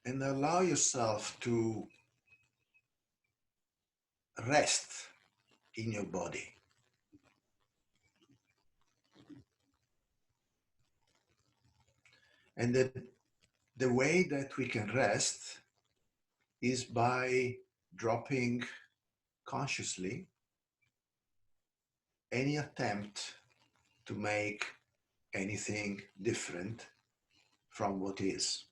and allow yourself to rest in your body. And the way that we can rest is by dropping consciously any attempt to make anything different from what is.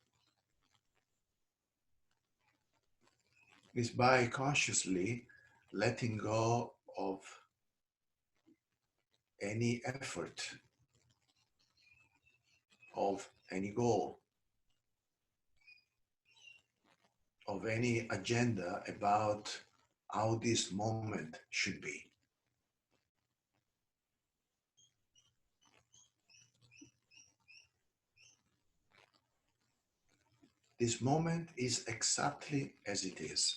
Is by consciously letting go of any effort, of any goal, of any agenda about how this moment should be. This moment is exactly as it is,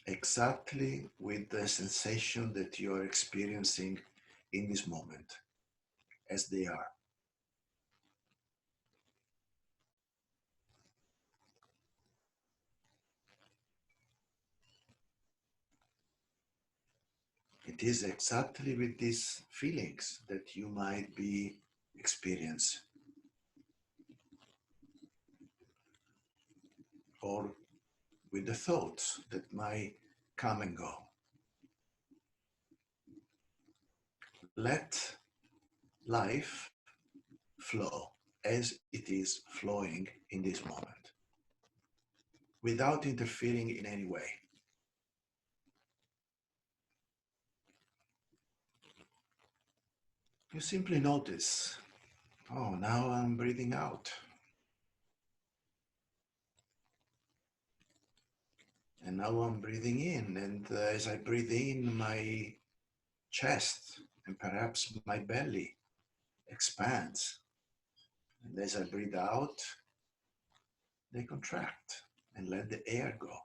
exactly with the sensation that you are experiencing in this moment, as they are. It is exactly with these feelings that you might be experiencing, or with the thoughts that might come and go. Let life flow as it is flowing in this moment, without interfering in any way. You simply notice, oh, now I'm breathing out. And now I'm breathing in. And as I breathe in, my chest and perhaps my belly expands. And as I breathe out, they contract and let the air go.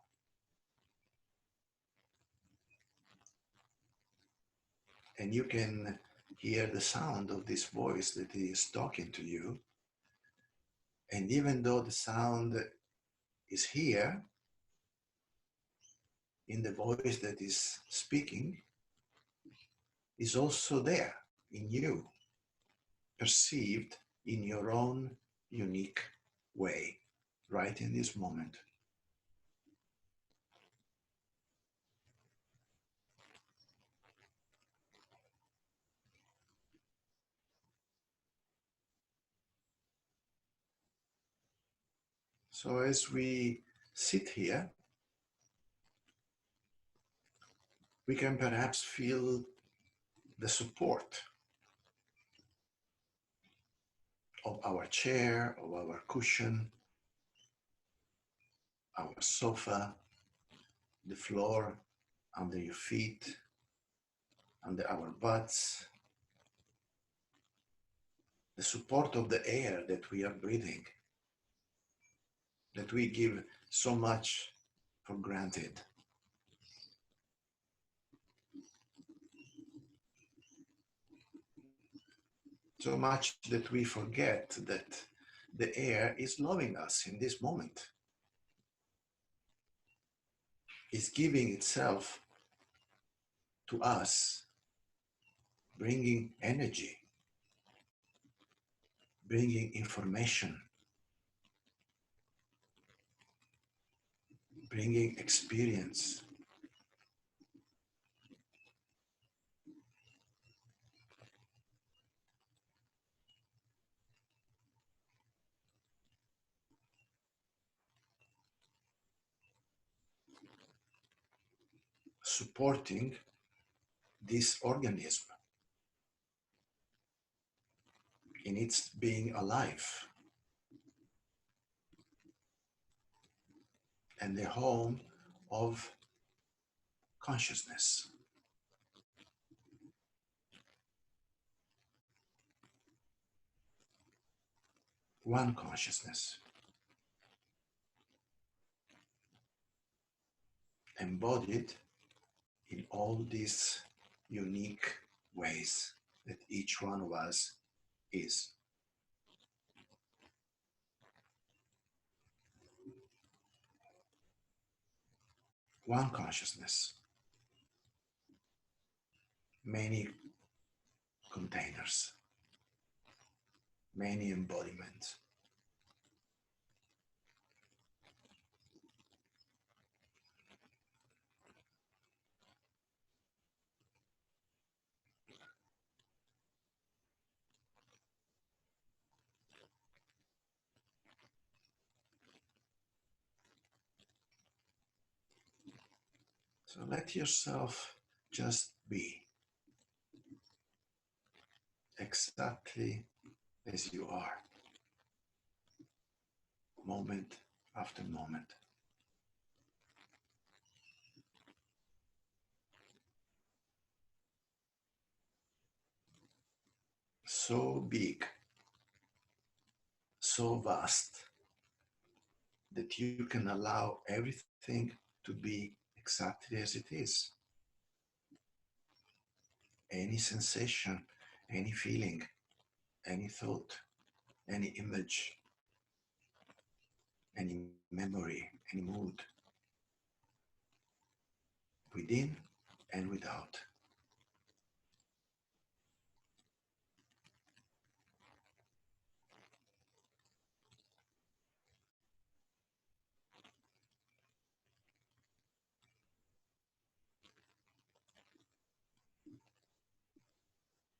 And you can hear the sound of this voice that is talking to you. And even though the sound is here in the voice that is speaking, is also there in you, perceived in your own unique way, right in this moment. So as we sit here, we can perhaps feel the support of our chair, of our cushion, our sofa, the floor under your feet, under our butts, the support of the air that we are breathing, that we give so much for granted. So much that we forget that the air is loving us in this moment. It's giving itself to us, bringing energy, bringing information, bringing experience. Supporting this organism in its being alive, and the home of consciousness. One consciousness, embodied in all these unique ways that each one of us is. one consciousness, many containers, many embodiments. So let yourself just be exactly as you are, moment after moment. So big, so vast, that you can allow everything to be exactly as it is. Any sensation, any feeling, any thought, any image, any memory, any mood, within and without.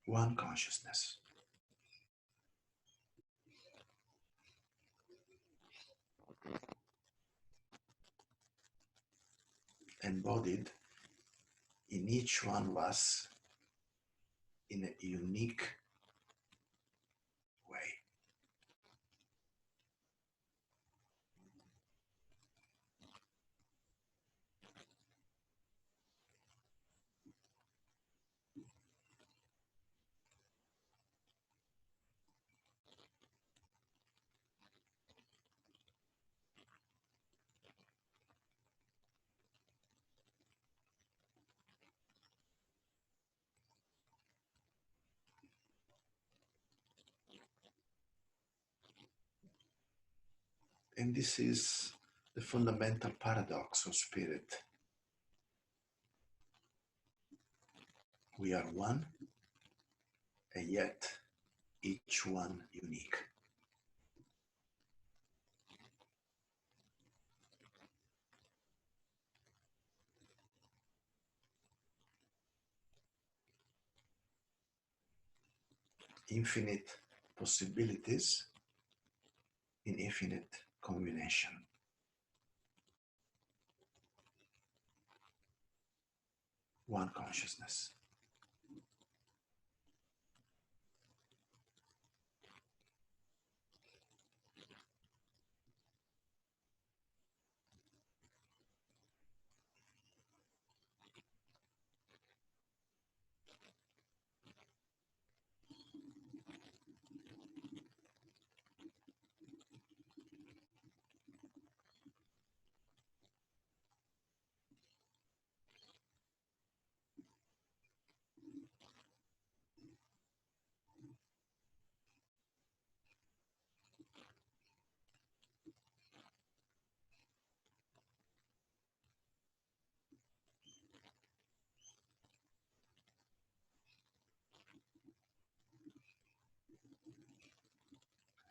One consciousness, embodied in each one of us in a unique way. And this is the fundamental paradox of spirit. We are one, and yet each one unique. Infinite possibilities in infinite combination. One consciousness.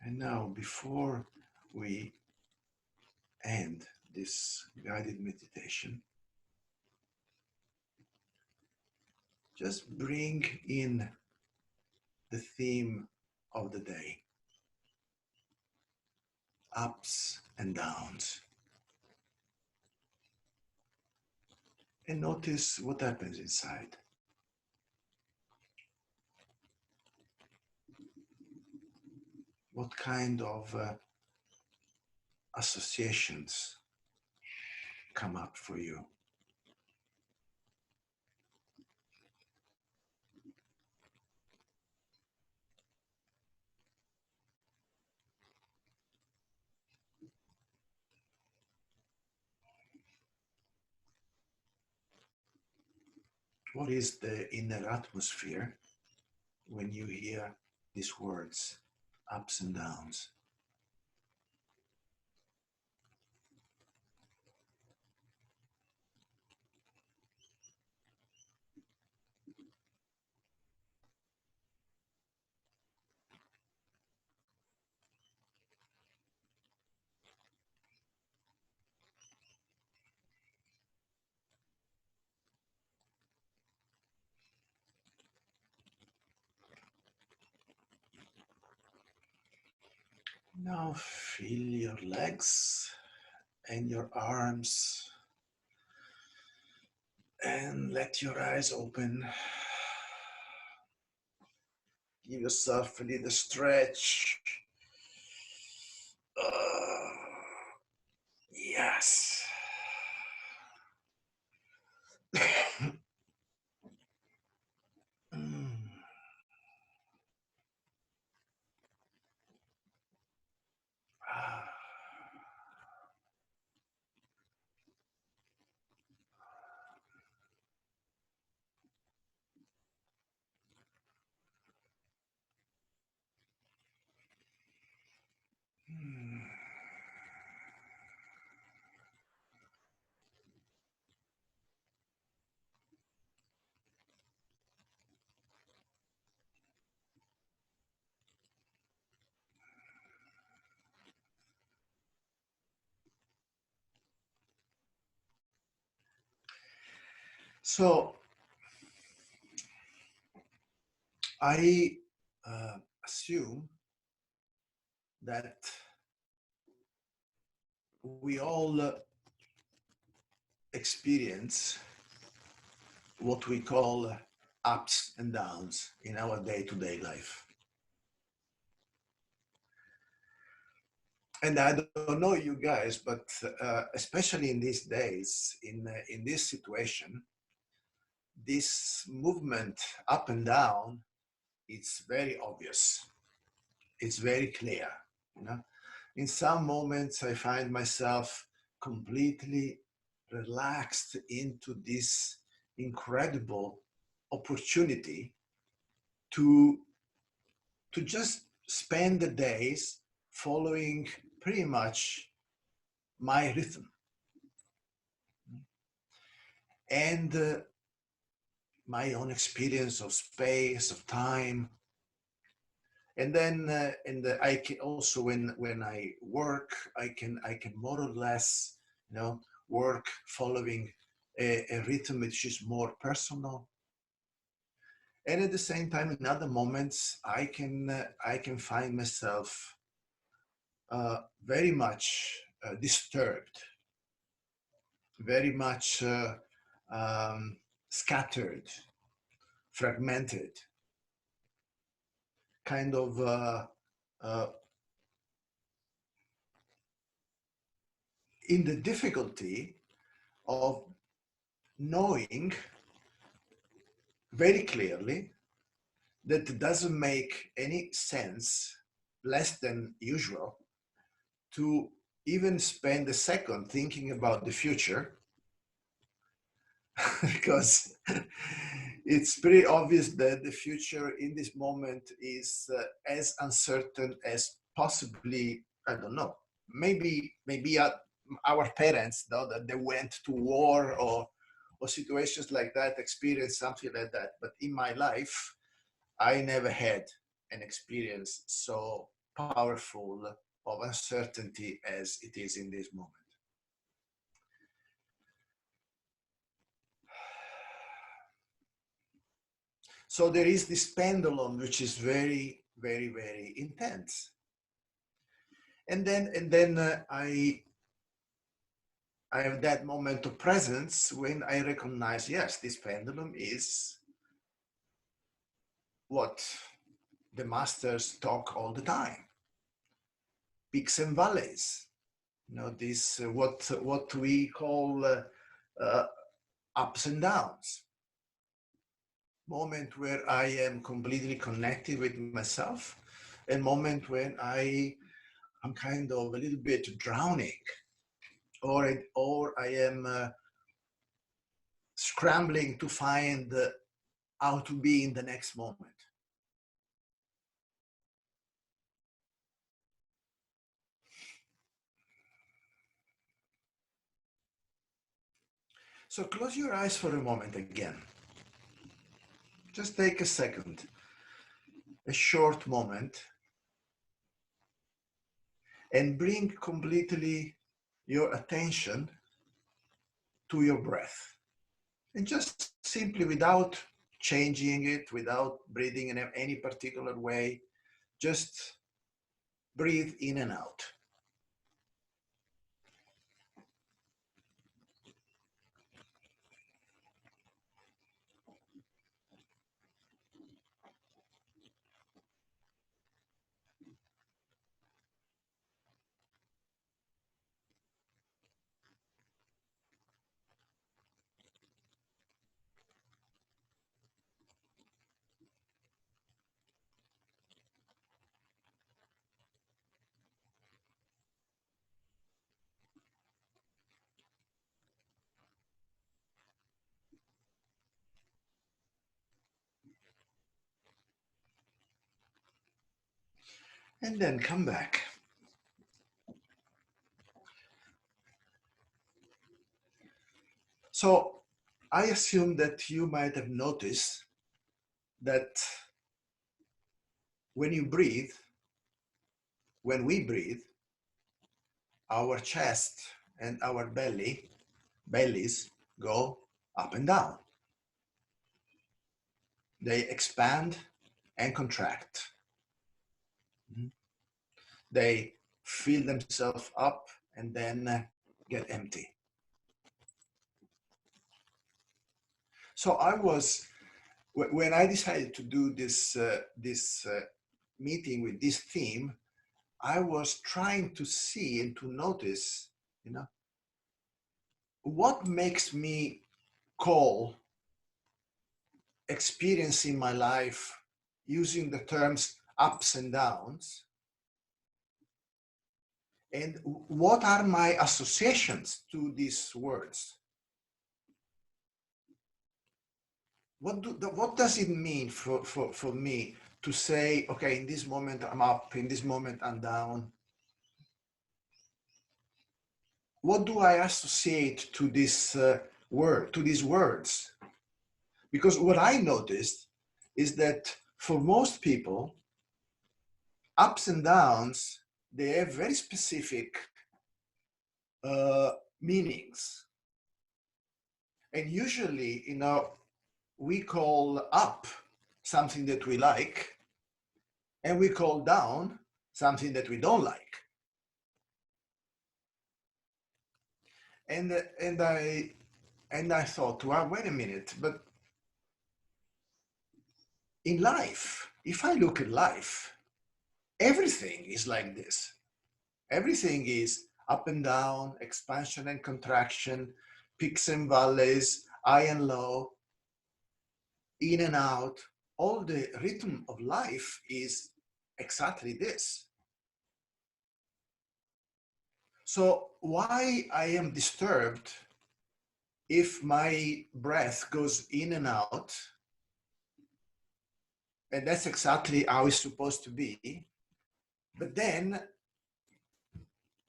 And now, before we end this guided meditation, just bring in the theme of the day: ups and downs. And notice what happens inside. What kind of associations come up for you? What is the inner atmosphere when you hear these words, ups and downs? Now feel your legs and your arms and let your eyes open. Give yourself a little stretch. Yes. Mm. Ah. Mm. So I assume that we all experience what we call ups and downs in our day-to-day life. And I don't know you guys, but especially in these days, in this situation, this movement up and down, it's very obvious. It's very clear. You know? In some moments, I find myself completely relaxed into this incredible opportunity to just spend the days following pretty much my rhythm and my own experience of space, of time. And then I can also, when I work, I can more or less, work following a rhythm which is more personal. And at the same time, in other moments, I can find myself very much disturbed, very much scattered, fragmented, kind of uh, in the difficulty of knowing very clearly that it doesn't make any sense, less than usual, to even spend a second thinking about the future because it's pretty obvious that the future in this moment is as uncertain as possibly, I don't know, maybe our parents, though, that they went to war or situations like that, experienced something like that. But in my life, I never had an experience so powerful of uncertainty as it is in this moment. So there is this pendulum which is very, very, very intense. And then I have that moment of presence when I recognize, yes, this pendulum is what the masters talk all the time, peaks and valleys. This what we call uh, ups and downs. Moment where I am completely connected with myself, and moment when I'm kind of a little bit drowning, or I am scrambling to find how to be in the next moment. So close your eyes for a moment again. Just take a second, a short moment, and bring completely your attention to your breath. And just simply, without changing it, without breathing in any particular way, just breathe in and out. And then come back. So I assume that you might have noticed that when you breathe, when we breathe, our chest and our bellies go up and down. They expand and contract. They fill themselves up and then get empty. So when I decided to do this meeting with this theme, I was trying to see and to notice, what makes me call experiencing my life using the terms ups and downs, and what are my associations to these words? What does it mean for me to say, okay, in this moment I'm up, in this moment I'm down? What do I associate to this word, to these words? Because what I noticed is that for most people, ups and downs, they have very specific meanings. And usually, we call up something that we like, and we call down something that we don't like. And I thought, well, wait a minute, but in life, if I look at life, everything is like this. Everything is up and down, expansion and contraction, peaks and valleys, high and low, in and out. All the rhythm of life is exactly this. So why I am disturbed if my breath goes in and out, and that's exactly how it's supposed to be, but then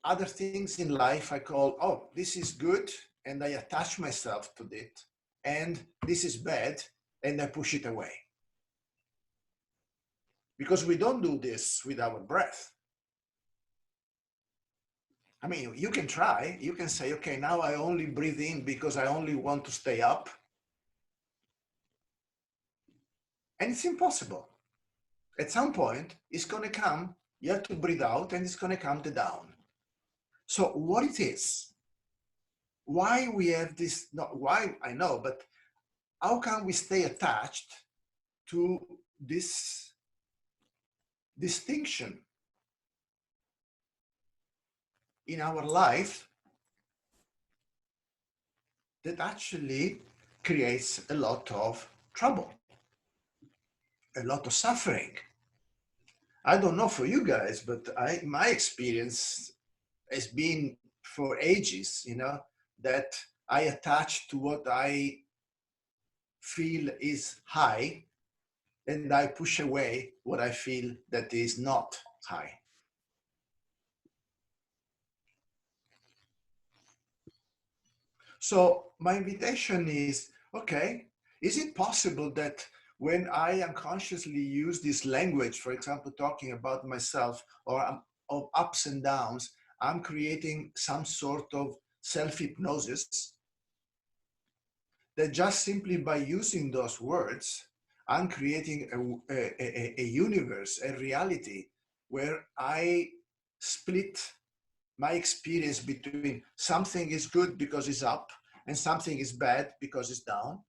other things in life I call, oh, this is good, and I attach myself to it, and this is bad, and I push it away. Because we don't do this with our breath. I mean, you can try, you can say, okay, now I only breathe in because I only want to stay up. And it's impossible. At some point, it's going to come, you have to breathe out, and it's going to come the down. So what it is, why we have this, not why I know, but how can we stay attached to this distinction in our life that actually creates a lot of trouble, a lot of suffering? I don't know for you guys, but my experience has been for ages, that I attach to what I feel is high, and I push away what I feel that is not high. So my invitation is, okay, is it possible that when I unconsciously use this language, for example, talking about myself or of ups and downs, I'm creating some sort of self-hypnosis that just simply by using those words, I'm creating a universe, a reality where I split my experience between something is good because it's up and something is bad because it's down?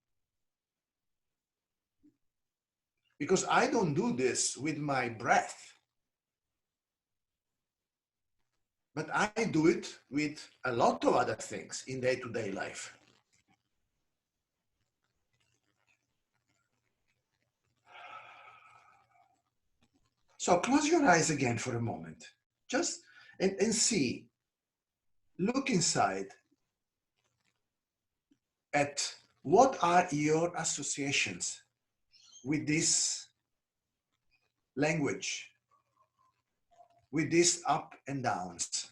Because I don't do this with my breath, but I do it with a lot of other things in day-to-day life. So close your eyes again for a moment, just and see, look inside at what are your associations with this language, with these up and downs.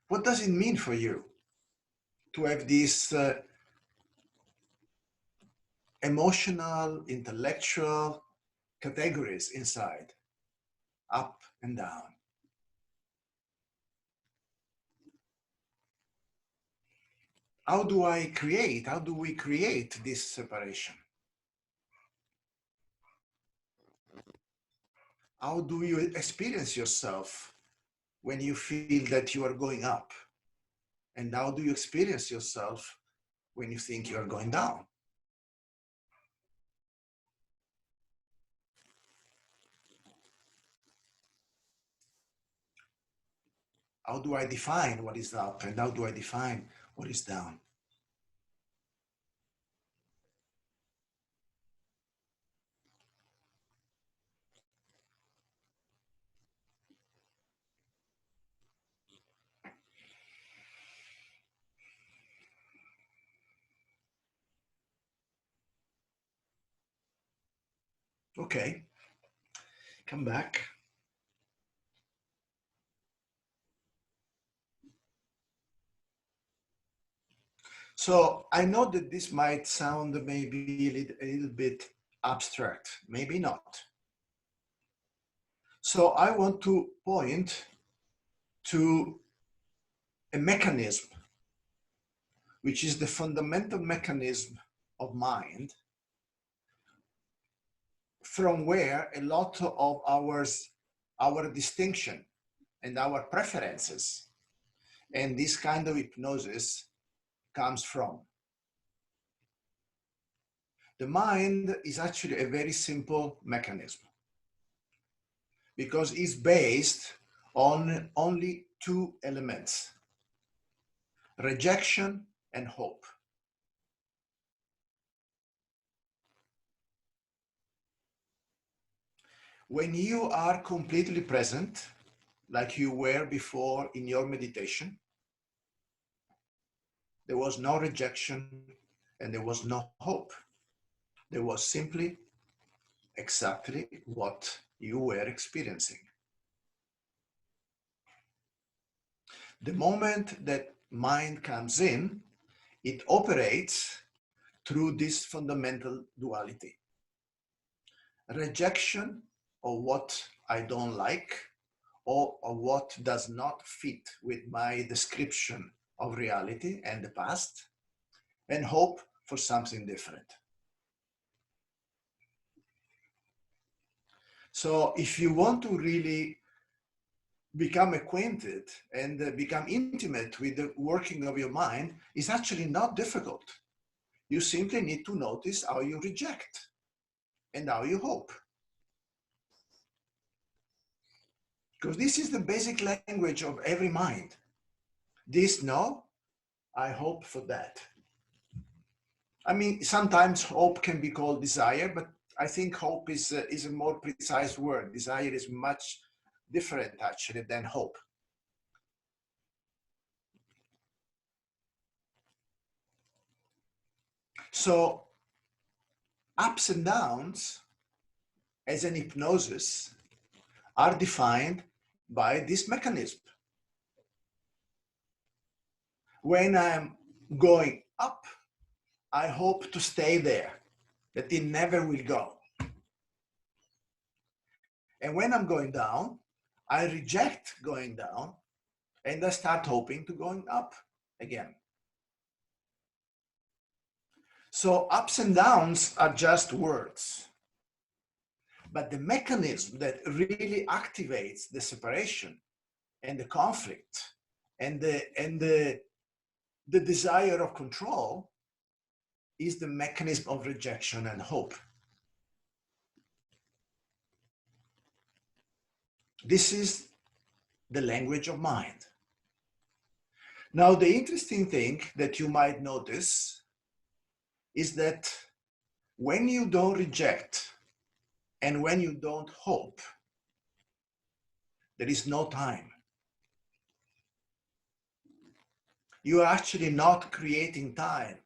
What does it mean for you to have these emotional, intellectual categories inside, up and down? How do we create this separation? How do you experience yourself when you feel that you are going up? And how do you experience yourself when you think you are going down? How do I define what is up and how do I define what is down? Okay, come back. So I know that this might sound maybe a little bit abstract, maybe not. So I want to point to a mechanism, which is the fundamental mechanism of mind, from where a lot of our distinction and our preferences and this kind of hypnosis comes from. The mind is actually a very simple mechanism because it's based on only two elements: rejection and hope. When you are completely present, like you were before in your meditation, there was no rejection and there was no hope. There was simply exactly what you were experiencing. The moment that mind comes in, it operates through this fundamental duality. Rejection of what I don't like or what does not fit with my description of reality and the past, and hope for something different. So if you want to really become acquainted and become intimate with the working of your mind, it's actually not difficult. You simply need to notice how you reject and how you hope. Because this is the basic language of every mind. This no, I hope for that. I mean, sometimes hope can be called desire, but I think hope is a more precise word. Desire is much different actually than hope. So ups and downs as an hypnosis are defined by this mechanism. When I'm going up, I hope to stay there, that it never will go. And when I'm going down, I reject going down and I start hoping to going up again. So ups and downs are just words. But the mechanism that really activates the separation and the conflict and the desire of control is the mechanism of rejection and hope. This is the language of mind. Now, the interesting thing that you might notice is that when you don't reject and when you don't hope, there is no time. You are actually not creating time.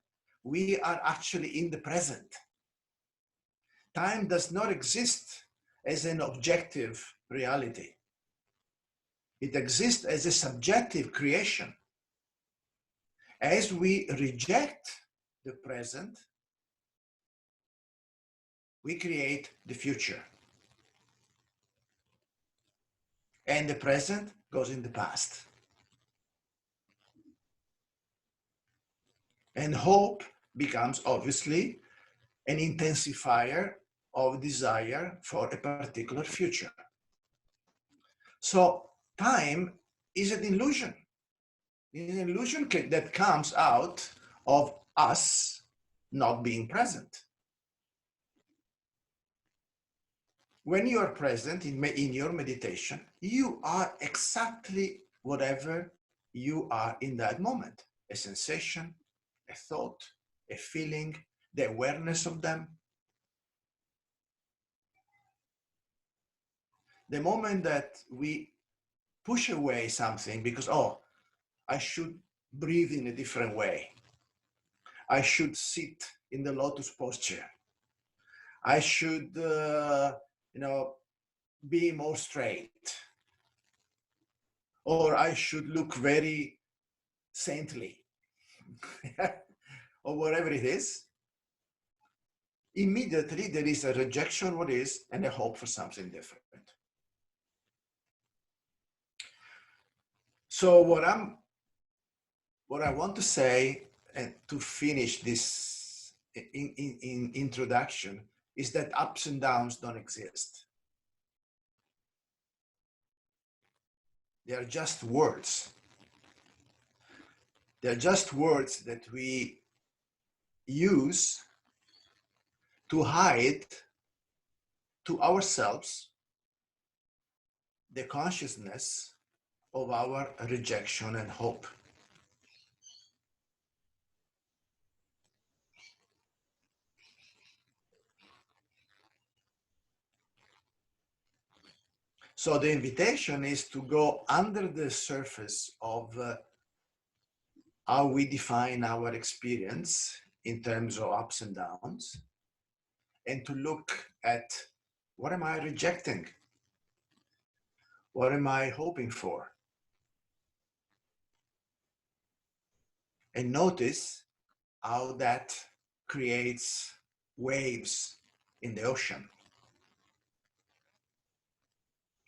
We are actually in the present. Time does not exist as an objective reality. It exists as a subjective creation. As we reject the present, we create the future. And the present goes in the past. And hope becomes obviously an intensifier of desire for a particular future. So time is an illusion. It's an illusion that comes out of us not being present. When you are present in your meditation, you are exactly whatever you are in that moment. A sensation, a thought, a feeling, the awareness of them. The moment that we push away something because, oh, I should breathe in a different way. I should sit in the lotus posture. I should, be more straight. Or I should look very saintly. Or whatever it is. Immediately there is a rejection of what is and a hope for something different. So what I want to say, and to finish this in introduction, is that ups and downs don't exist. They are just words. They're just words that we use to hide to ourselves the consciousness of our rejection and hope. So the invitation is to go under the surface of how we define our experience in terms of ups and downs, and to look at what am I rejecting? What am I hoping for? And notice how that creates waves in the ocean.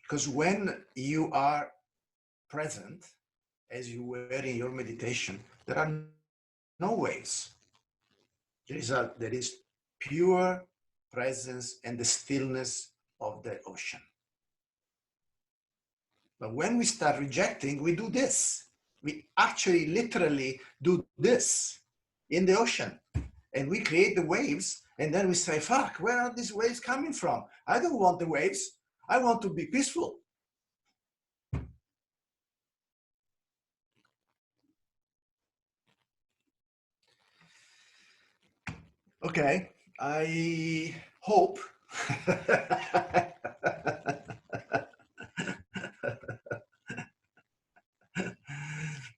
Because when you are present, as you were in your meditation, there are no waves. There is pure presence and the stillness of the ocean. But when we start rejecting, we do this. We actually literally do this in the ocean. And we create the waves, and then we say, fuck, where are these waves coming from? I don't want the waves. I want to be peaceful. Okay, I hope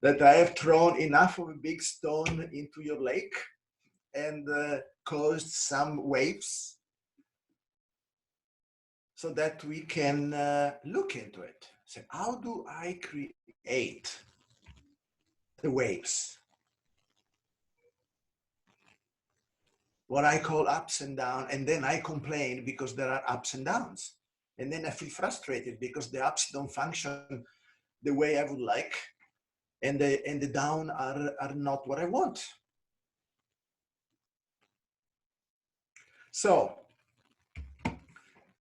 that I have thrown enough of a big stone into your lake and caused some waves so that we can look into it. So how do I create the waves? What I call ups and downs, and then I complain because there are ups and downs. And then I feel frustrated because the ups don't function the way I would like, and the down are not what I want. So